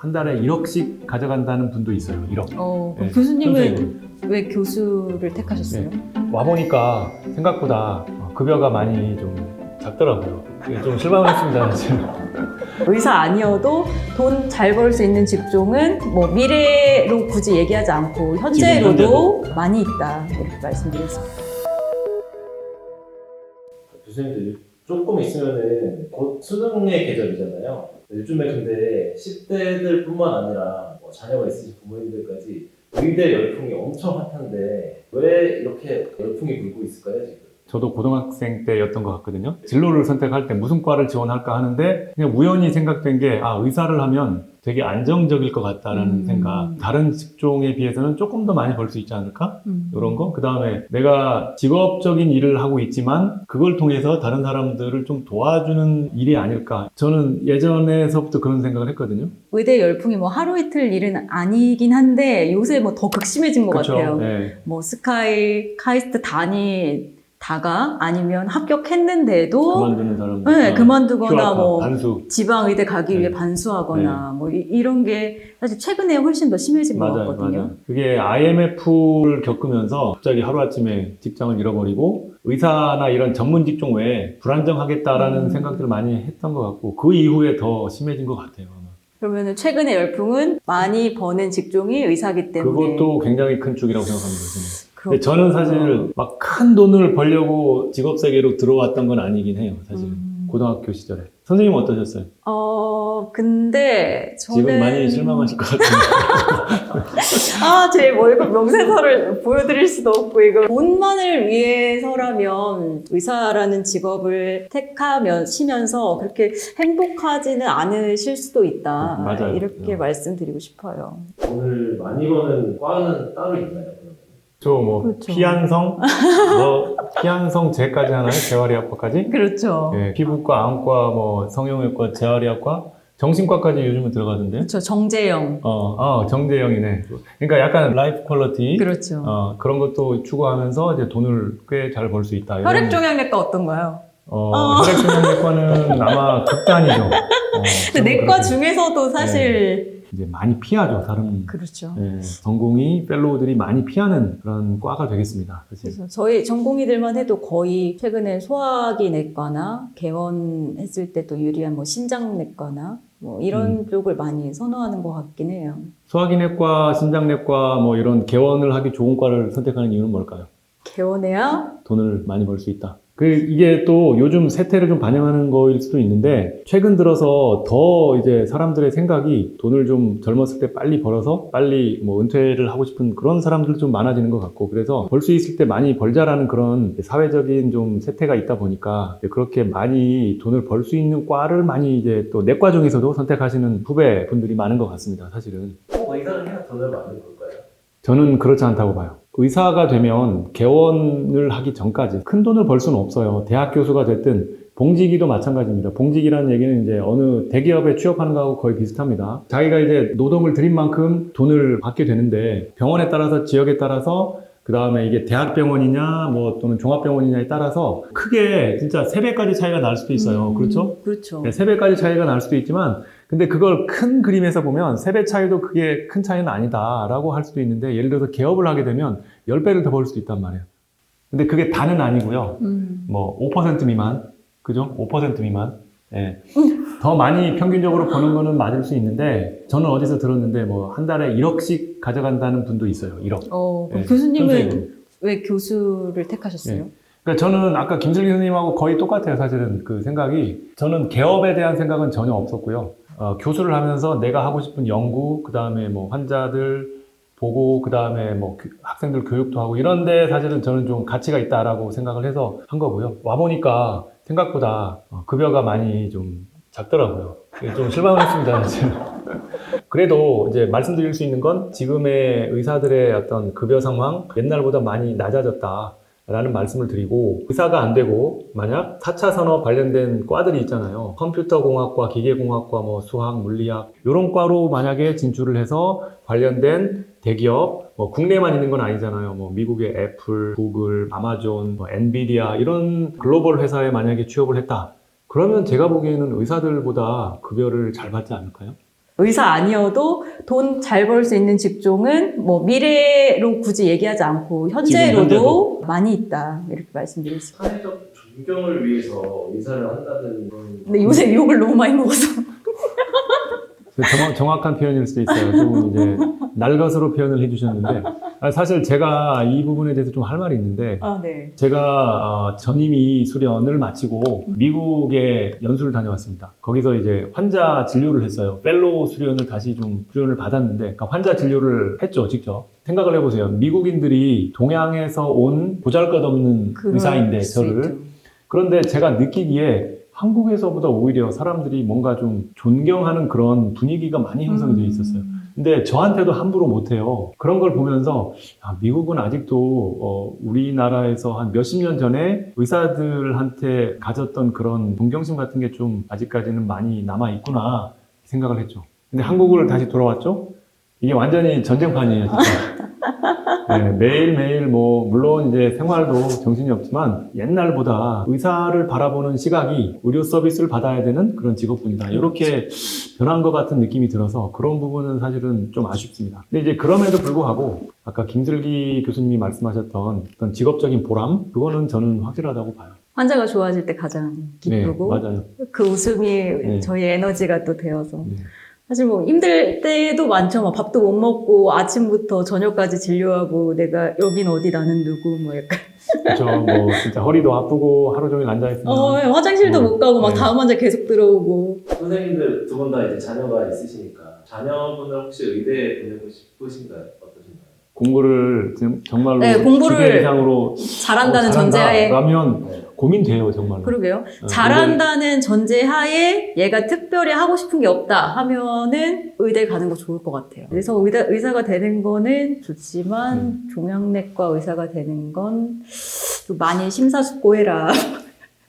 한 달에 1억씩 가져간다는 분도 있어요. 1억. 그럼 네, 교수님은 선생님은. 왜 교수를 택하셨어요? 와보니까 생각보다 급여가 많이 좀 작더라고요. 좀 실망을 했습니다, 사실. 의사 아니어도 돈 잘 벌 수 있는 직종은 뭐 미래로 굳이 얘기하지 않고 현재로도 많이 있다 이렇게 말씀드렸습니다. 교수님들 조금 있으면은 곧 수능의 계절이잖아요. 요즘에 근데 10대들 뿐만 아니라 뭐 자녀가 있으신 부모님들까지 의대 열풍이 엄청 핫한데 왜 이렇게 열풍이 불고 있을까요, 지금? 저도 고등학생 때였던 것 같거든요. 진로를 선택할 때 무슨 과를 지원할까 하는데 그냥 우연히 생각된 게 의사를 하면 되게 안정적일 것 같다라는 생각. 다른 직종에 비해서는 조금 더 많이 벌 수 있지 않을까? 이런 거. 그 다음에 내가 직업적인 일을 하고 있지만 그걸 통해서 다른 사람들을 좀 도와주는 일이 아닐까. 저는 예전에서부터 그런 생각을 했거든요. 의대 열풍이 뭐 하루 이틀 일은 아니긴 한데 요새 뭐 더 극심해진 것 그쵸? 같아요. 네. 뭐 스카이, 카이스트 다가 아니면 합격했는데도 그만두는 사람들. 네, 그만두거나 휴학하, 뭐 반수. 지방의대 가기 위해 네. 반수하거나 뭐 이런 게 사실 최근에 훨씬 더 심해진 것 같거든요. 맞아요. 그게 IMF를 겪으면서 갑자기 하루아침에 직장을 잃어버리고 의사나 이런 전문 직종 외에 불안정하겠다라는 생각들을 많이 했던 것 같고 그 이후에 더 심해진 것 같아요. 아마. 그러면 최근의 열풍은 많이 버는 직종이 의사기 때문에 그것도 굉장히 큰 축이라고 생각합니다. 저는. 근데 그렇구나. 저는 사실 막 큰 돈을 벌려고 직업 세계로 들어왔던 건 아니긴 해요. 사실은. 고등학교 시절에. 선생님은 어떠셨어요? 근데 저는 지금 많이 실망하실 것 같은데. 제 월급 명세서를 보여드릴 수도 없고 이거 돈만을 위해서라면 의사라는 직업을 택하시면서 그렇게 행복하지는 않으실 수도 있다. 맞아요. 이렇게 말씀드리고 싶어요. 돈을 많이 버는 과는 따로 있나요? 그러면? 그렇죠. 피한성 제까지 하나요? 재활의학과까지? 그렇죠. 예, 피부과, 안과, 성형외과, 재활의학과, 정신과까지 요즘은 들어가던데. 그렇죠. 정재영. 정재영이네. 그러니까 약간 라이프 퀄리티. 그렇죠. 그런 것도 추구하면서 이제 돈을 꽤 잘 벌 수 있다. 이런. 혈액종양내과 어떤가요? 혈액종양내과는 아마 극단이죠. 근데 내과 그렇게. 중에서도 사실 이제 많이 피하죠. 다른. 그렇죠. 전공의 펠로우들이 많이 피하는 그런 과가 되겠습니다. 사실. 그래서 저희 전공의들만 해도 거의 최근에 소화기 내과나 개원했을 때 또 유리한 뭐 신장내과나 뭐 이런 쪽을 많이 선호하는 것 같긴 해요. 소화기내과, 신장내과 이런 개원을 하기 좋은 과를 선택하는 이유는 뭘까요? 개원해야 돈을 많이 벌 수 있다. 이게 또 요즘 세태를 좀 반영하는 거일 수도 있는데 최근 들어서 더 이제 사람들의 생각이 돈을 좀 젊었을 때 빨리 벌어서 빨리 은퇴를 하고 싶은 그런 사람들도 좀 많아지는 것 같고 그래서 벌 수 있을 때 많이 벌자라는 그런 사회적인 좀 세태가 있다 보니까 그렇게 많이 돈을 벌 수 있는 과를 많이 이제 또 내과 중에서도 선택하시는 후배분들이 많은 것 같습니다. 사실은. 의사를 해야 돈을 많이 벌까요? 저는 그렇지 않다고 봐요. 의사가 되면 개원을 하기 전까지 큰 돈을 벌 수는 없어요. 대학 교수가 됐든 봉직이도 마찬가지입니다. 봉직이라는 얘기는 이제 어느 대기업에 취업하는 거하고 거의 비슷합니다. 자기가 이제 노동을 들인 만큼 돈을 받게 되는데 병원에 따라서 지역에 따라서 그 다음에 이게 대학병원이냐 또는 종합병원이냐에 따라서 크게 진짜 3배까지 차이가 날 수도 있어요. 그렇죠? 그렇죠. 3배까지 차이가 날 수도 있지만 근데 그걸 큰 그림에서 보면 3배 차이도 그게 큰 차이는 아니다라고 할 수도 있는데 예를 들어서 개업을 하게 되면 10배를 더 벌 수도 있단 말이에요. 근데 그게 다는 아니고요. 5% 미만. 그죠? 5% 미만. 예. 더 많이 평균적으로 버는 거는 맞을 수 있는데 저는 어디서 들었는데 한 달에 1억씩 가져간다는 분도 있어요. 1억. 그럼 예. 교수님은 선생님은. 왜 교수를 택하셨어요? 그러니까 저는 아까 김슬기 선생님하고 거의 똑같아요. 사실은 그 생각이. 저는 개업에 대한 생각은 전혀 없었고요. 교수를 하면서 내가 하고 싶은 연구, 그 다음에 환자들 보고, 그 다음에 학생들 교육도 하고 이런데 사실은 저는 좀 가치가 있다라고 생각을 해서 한 거고요. 와보니까 생각보다 급여가 많이 좀 작더라고요. 좀 실망을 했습니다. 사실. 그래도 이제 말씀드릴 수 있는 건 지금의 의사들의 어떤 급여 상황 옛날보다 많이 낮아졌다. 라는 말씀을 드리고 의사가 안 되고 만약 4차 산업 관련된 과들이 있잖아요. 컴퓨터공학과, 기계공학과, 수학, 물리학 이런 과로 만약에 진출을 해서 관련된 대기업 국내에만 있는 건 아니잖아요. 미국의 애플, 구글, 아마존, 엔비디아 이런 글로벌 회사에 만약에 취업을 했다. 그러면 제가 보기에는 의사들보다 급여를 잘 받지 않을까요? 의사 아니어도 돈 잘 벌 수 있는 직종은 뭐 미래로 굳이 얘기하지 않고 현재로도 현재도. 많이 있다 이렇게 말씀드릴 수 있어요. 사회적 존경을 위해서 의사를 한다는 건 근데 요새 욕을 너무 많이 먹어서 정확한 표현일 수도 있어요. 좀 이제 날것으로 표현을 해주셨는데 사실 제가 이 부분에 대해서 좀 할 말이 있는데 네. 제가 전임의 수련을 마치고 미국에 연수를 다녀왔습니다. 거기서 이제 환자 진료를 했어요. 펠로우 수련을 다시 좀 수련을 받았는데 그러니까 환자 진료를 했죠, 직접. 생각을 해보세요. 미국인들이 동양에서 온 보잘것없는 의사인데 저를. 그런데 제가 느끼기에 한국에서보다 오히려 사람들이 뭔가 좀 존경하는 그런 분위기가 많이 형성이 되어 있었어요. 근데 저한테도 함부로 못해요. 그런 걸 보면서 미국은 아직도 우리나라에서 한 몇십 년 전에 의사들한테 가졌던 그런 동경심 같은 게 좀 아직까지는 많이 남아있구나 생각을 했죠. 근데 한국을 다시 돌아왔죠? 이게 완전히 전쟁판이에요, 진짜. 네, 매일매일 물론 이제 생활도 정신이 없지만 옛날보다 의사를 바라보는 시각이 의료 서비스를 받아야 되는 그런 직업군이다. 이렇게 변한 것 같은 느낌이 들어서 그런 부분은 사실은 좀 아쉽습니다. 근데 이제 그럼에도 불구하고 아까 김슬기 교수님이 말씀하셨던 어떤 직업적인 보람, 그거는 저는 확실하다고 봐요. 환자가 좋아질 때 가장 기쁘고 네, 맞아요. 그 웃음이 네. 저희 에너지가 또 되어서 네. 사실 뭐 힘들 때도 많죠. 막 밥도 못 먹고 아침부터 저녁까지 진료하고 내가 여긴 어디 나는 누구 뭐 약간 그렇죠. 진짜 허리도 아프고 하루 종일 앉아있으면 화장실도 못 가고 막 네. 다음 환자 계속 들어오고 선생님들 두 분 다 이제 자녀가 있으시니까 자녀분을 혹시 의대에 보내고 싶으신가요? 어떠신가요? 공부를 정말로 네, 공부를 기대 이상으로 잘한다는 전제하에 라면 네. 고민돼요, 정말로. 그러게요. 잘한다는 전제하에 얘가 특별히 하고 싶은 게 없다 하면은 의대 가는 거 좋을 것 같아요. 그래서 의사가 되는 거는 좋지만 종양내과 의사가 되는 건 좀 많이 심사숙고해라.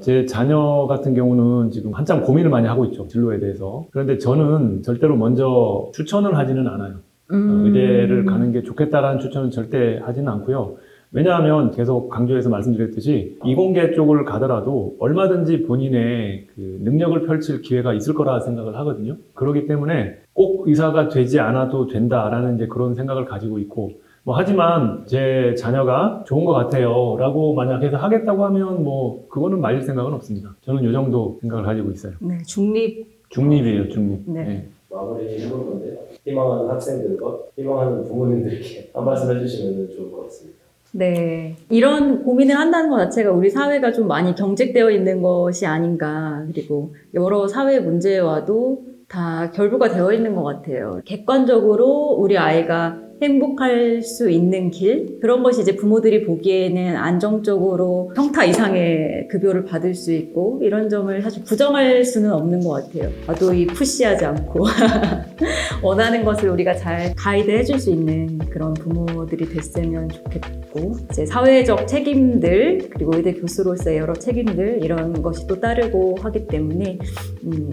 제 자녀 같은 경우는 지금 한참 고민을 많이 하고 있죠, 진로에 대해서. 그런데 저는 절대로 먼저 추천을 하지는 않아요. 의대를 가는 게 좋겠다라는 추천은 절대 하지는 않고요. 왜냐하면 계속 강조해서 말씀드렸듯이 이공계 쪽을 가더라도 얼마든지 본인의 그 능력을 펼칠 기회가 있을 거라 생각을 하거든요. 그렇기 때문에 꼭 의사가 되지 않아도 된다라는 이제 그런 생각을 가지고 있고, 하지만 제 자녀가 좋은 것 같아요 라고 만약 해서 하겠다고 하면 그거는 말릴 생각은 없습니다. 저는 이 정도 생각을 가지고 있어요. 네, 중립. 중립이에요, 중립. 네. 마무리 해볼 건데요. 희망하는 학생들과 희망하는 부모님들께 한 말씀 해주시면 좋을 것 같습니다. 네. 이런 고민을 한다는 것 자체가 우리 사회가 좀 많이 경직되어 있는 것이 아닌가. 그리고 여러 사회 문제와도 다 결부가 되어 있는 것 같아요. 객관적으로 우리 아이가 행복할 수 있는 길? 그런 것이 이제 부모들이 보기에는 안정적으로 평타 이상의 급여를 받을 수 있고 이런 점을 사실 부정할 수는 없는 것 같아요. 나도 푸시하지 않고 원하는 것을 우리가 잘 가이드 해줄 수 있는 그런 부모들이 됐으면 좋겠고 이제 사회적 책임들 그리고 의대 교수로서의 여러 책임들 이런 것이 또 따르고 하기 때문에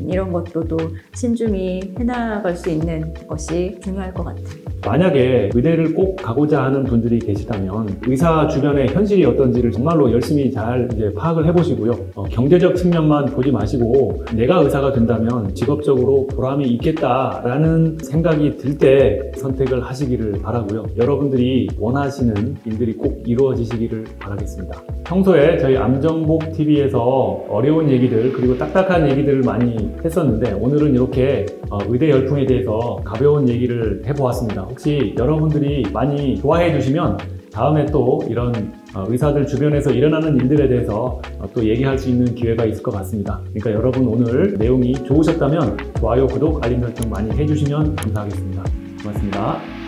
이런 것도 또 신중히 해나갈 수 있는 것이 중요할 것 같아요. 만약에 의대를 꼭 가고자 하는 분들이 계시다면 의사 주변의 현실이 어떤지를 정말로 열심히 잘 이제 파악을 해보시고요. 경제적 측면만 보지 마시고 내가 의사가 된다면 직업적으로 보람이 있겠다라는 생각이 들 때 선택을 하시기를 바라고요. 여러분들이 원하시는 일들이 꼭 이루어지시기를 바라겠습니다. 평소에 저희 암정복TV에서 어려운 얘기들 그리고 딱딱한 얘기들을 많이 했었는데 오늘은 이렇게 의대 열풍에 대해서 가벼운 얘기를 해보았습니다. 혹시 여러분들이 많이 좋아해 주시면 다음에 또 이런 의사들 주변에서 일어나는 일들에 대해서 또 얘기할 수 있는 기회가 있을 것 같습니다. 그러니까 여러분 오늘 내용이 좋으셨다면 좋아요, 구독, 알림 설정 많이 해주시면 감사하겠습니다. 고맙습니다.